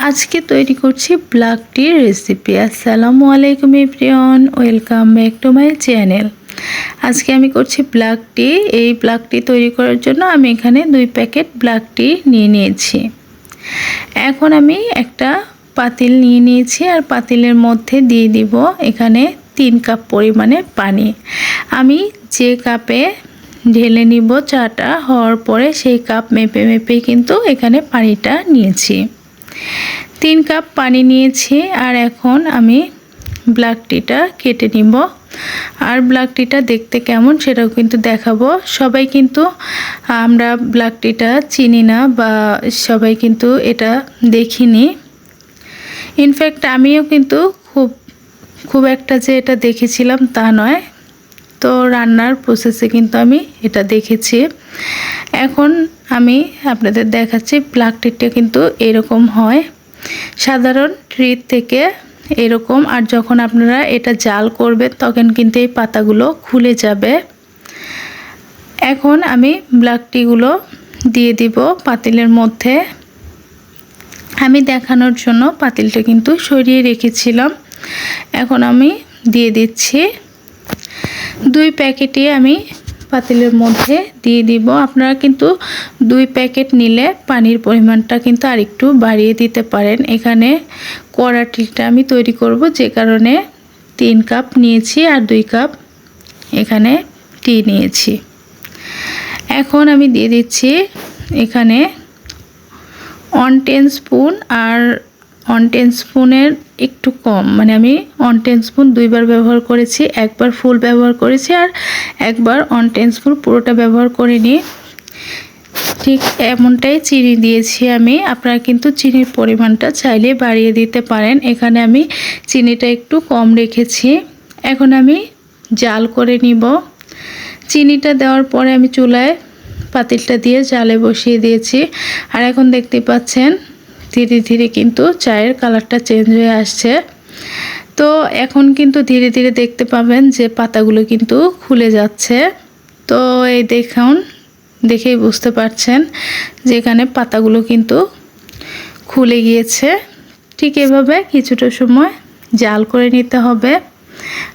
আজকে তৈরি করছি ব্ল্যাক টি রেসিপি। আসসালামু আলাইকুম everyone, welcome back to my channel. আজকে আমি করছি ব্ল্যাক টি। এই ব্ল্যাক টি তৈরি করার জন্য আমি এখানে 2 প্যাকেট ব্ল্যাক টি নিয়ে নিয়েছি। এখন আমি একটা পাতিল নিয়ে নিয়েছি আর পাতিলের মধ্যে দিয়ে দিব এখানে 3 কাপ পরিমাণে পানি। আমি যে কাপে ঢেলে নিব চাটা হওয়ার পরে সেই কাপ মেপে মেপে কিন্তু এখানে পানিটা নিয়েছি। 3 কাপ পানি নিয়েছি আর এখন আমি ব্ল্যাক টিটা কেটে নিব। আর ব্ল্যাক টিটা দেখতে কেমন সেটাও কিন্তু দেখাবো। সবাই কিন্তু আমরা ব্ল্যাক টিটা চিনি না বা সবাই কিন্তু এটা দেখিনি। ইনফ্যাক্ট আমিও কিন্তু খুব একটা যে এটা দেখেছিলাম তা নয়। তো রান্নার প্রসেসে কিন্তু আমি এটা দেখেছি। এখন আমি আপনাদের দেখাচ্ছি ব্ল্যাক টিটা কিন্তু এরকম হয় সাধারণ ট্রির থেকে এরকম। আর যখন আপনারা এটা জাল করবেন তখন কিন্তু এই পাতাগুলো খুলে যাবে। এখন আমি ব্ল্যাক টিগুলো দিয়ে দিব পাতিলের মধ্যে। আমি দেখানোর জন্য পাতিলটা কিন্তু সরিয়ে রেখেছিলাম। এখন আমি দিয়ে দিচ্ছি 2 প্যাকেটই আমি পাতিলের মধ্যে দিয়ে দিব। আপনারা কিন্তু 2 প্যাকেট নিলে পানির পরিমাণটা কিন্তু আরেকটু বাড়িয়ে দিতে পারেন। এখানে কড়া টিটা আমি তৈরি করব, যে কারণে 3 কাপ নিয়েছি আর 2 কাপ এখানে টি নিয়েছি। এখন আমি দিয়ে দিচ্ছি এখানে 1 স্পুন আর 1 স্পুনের একটু কম, মানে আমি 1 স্পুন 2 বার ব্যবহার করেছি, একবার ফুল ব্যবহার করেছি আর একবার 1 স্পুন পুরোটা ব্যবহার করিনি। ঠিক এমনটাই চিনি দিয়েছি আমি। আপনারা কিন্তু চিনির পরিমাণটা চাইলে বাড়িয়ে দিতে পারেন। এখানে আমি চিনিটা একটু কম রেখেছি। এখন আমি জাল করে নিব। চিনিটা দেওয়ার পরে আমি চুলায় পাতিলটা দিয়ে জালে বসিয়ে দিয়েছি। আর এখন দেখতে পাচ্ছেন ধীরে ধীরে কিন্তু চায়ের কালারটা চেঞ্জ হয়ে আসছে। তো এখন কিন্তু ধীরে ধীরে দেখতে পাবেন যে পাতাগুলো কিন্তু খুলে যাচ্ছে। তো এই দেখেই বুঝতে পারছেন যে এখানে পাতাগুলো কিন্তু খুলে গিয়েছে। ঠিক এভাবে কিছুটা সময় জাল করে নিতে হবে।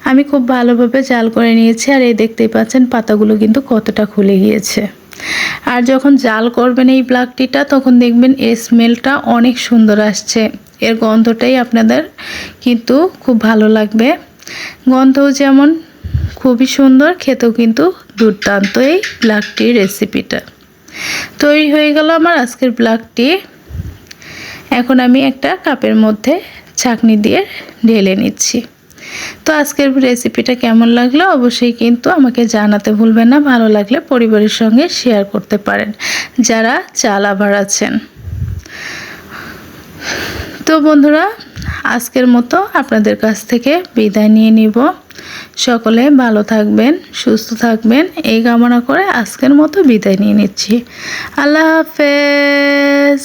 আমি খুব ভালোভাবে জাল করে নিয়েছি আর এই দেখতেই পাচ্ছেন পাতাগুলো কিন্তু কতটা খুলে গিয়েছে। আর যখন জাল করবেন এই ব্ল্যাক টিটা তখন দেখবেন এর স্মেলটা অনেক সুন্দর আসছে। এর গন্ধটাই আপনাদের কিন্তু খুব ভালো লাগবে। গন্ধও যেমন খুবই সুন্দর, খেতেও কিন্তু দুর্দান্ত এই ব্ল্যাক টি রেসিপিটা। তৈরি হয়ে গেল আমার আজকের ব্ল্যাক টি। এখন আমি একটা কাপের মধ্যে ছাঁকনি দিয়ে ঢেলে নিচ্ছি। তো আজকের রেসিপিটা কেমন লাগলো অবশ্যই কিন্তু আমাকে জানাতে ভুলবেন না। ভালো লাগলে পরিবারের সঙ্গে শেয়ার করতে পারেন যারা চা লাভার আছেন। তো বন্ধুরা, আজকের মতো আপনাদের কাছ থেকে বিদায় নিয়ে নিব। সকলে ভালো থাকবেন, সুস্থ থাকবেন এই কামনা করে আজকের মতো বিদায় নিয়ে নিচ্ছি। আল্লাহ হাফেজ।